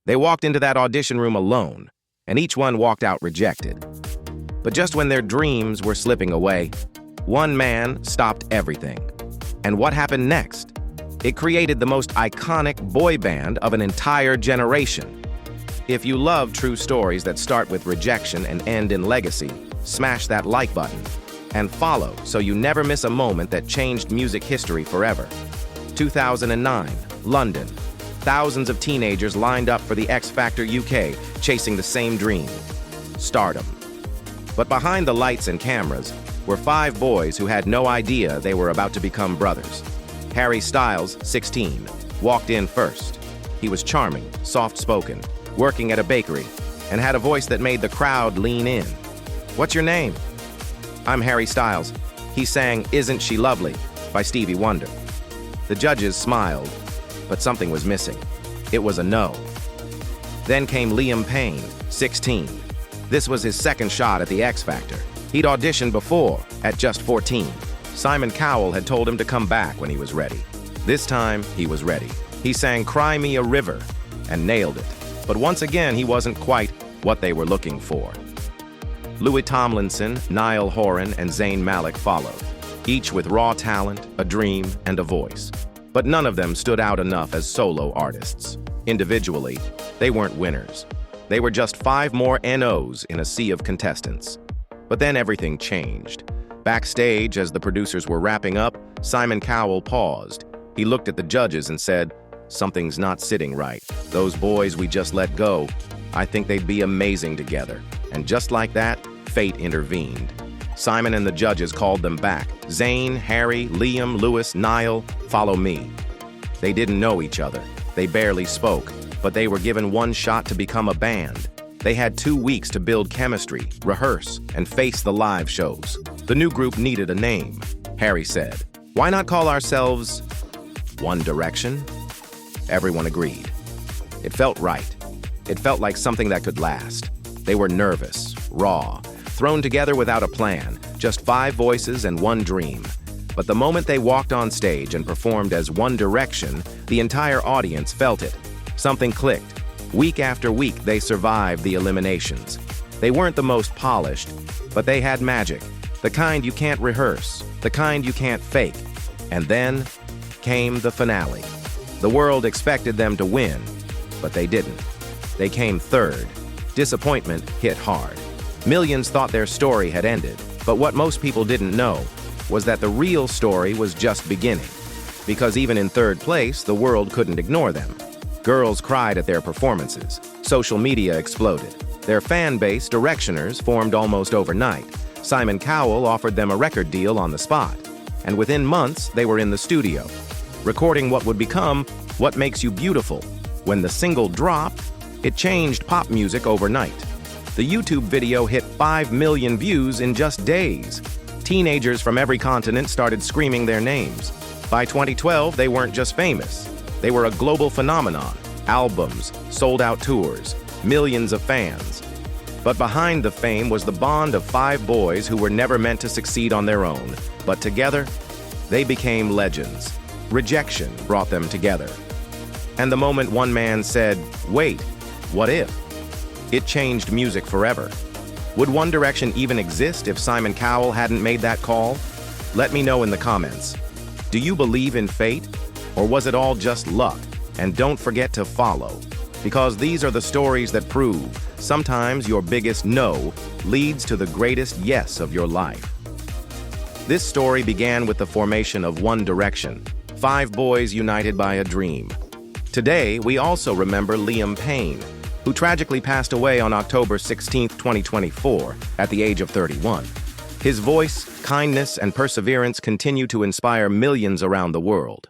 They walked into that audition room alone, and each one walked out rejected. But just when their dreams were slipping away, one man stopped everything. And what happened next? It created the most iconic boy band of an entire generation. If you love true stories that start with rejection and end in legacy, smash that like button and follow so you never miss a moment that changed music history forever. 2009, London. Thousands of teenagers lined up for the X Factor UK, chasing the same dream: stardom. But behind the lights and cameras were 5 boys who had no idea they were about to become brothers. Harry Styles, 16, walked in first. He was charming, soft-spoken, working at a bakery, and had a voice that made the crowd lean in. "What's your name?" "I'm Harry Styles." He sang "Isn't She Lovely" by Stevie Wonder. The judges smiled, but something was missing. It was a no. Then came Liam Payne, 16. This was his second shot at the X Factor. He'd auditioned before, at just 14. Simon Cowell had told him to come back when he was ready. This time, he was ready. He sang "Cry Me a River" and nailed it. But once again, he wasn't quite what they were looking for. Louis Tomlinson, Niall Horan, and Zayn Malik followed, each with raw talent, a dream, and a voice. But none of them stood out enough as solo artists. Individually, they weren't winners. They were just 5 more NOs in a sea of contestants. But then everything changed. Backstage, as the producers were wrapping up, Simon Cowell paused. He looked at the judges and said, "Something's not sitting right. Those boys we just let go, I think they'd be amazing together." And just like that, fate intervened. Simon and the judges called them back. Zayn, Harry, Liam, Louis, Niall, follow me. They didn't know each other. They barely spoke, but they were given one shot to become a band. They had 2 weeks to build chemistry, rehearse, and face the live shows. The new group needed a name. Harry said, "Why not call ourselves One Direction?" Everyone agreed. It felt right. It felt like something that could last. They were nervous, raw, thrown together without a plan, just 5 voices and one dream. But the moment they walked on stage and performed as One Direction, the entire audience felt it. Something clicked. Week after week, they survived the eliminations. They weren't the most polished, but they had magic, the kind you can't rehearse, the kind you can't fake. And then came the finale. The world expected them to win, but they didn't. They came third. Disappointment hit hard. Millions thought their story had ended, but what most people didn't know was that the real story was just beginning. Because even in third place, the world couldn't ignore them. Girls cried at their performances. Social media exploded. Their fan base, Directioners, formed almost overnight. Simon Cowell offered them a record deal on the spot. And within months, they were in the studio, recording what would become What Makes You Beautiful. When the single dropped, it changed pop music overnight. The YouTube video hit 5 million views in just days. Teenagers from every continent started screaming their names. By 2012, they weren't just famous. They were a global phenomenon. Albums, sold-out tours, millions of fans. But behind the fame was the bond of 5 boys who were never meant to succeed on their own. But together, they became legends. Rejection brought them together. And the moment one man said, "Wait, what if?" it changed music forever. Would One Direction even exist if Simon Cowell hadn't made that call? Let me know in the comments. Do you believe in fate? Or was it all just luck? And don't forget to follow, because these are the stories that prove sometimes your biggest no leads to the greatest yes of your life. This story began with the formation of One Direction, 5 boys united by a dream. Today, we also remember Liam Payne, who tragically passed away on October 16, 2024, at the age of 31. His voice, kindness, and perseverance continue to inspire millions around the world.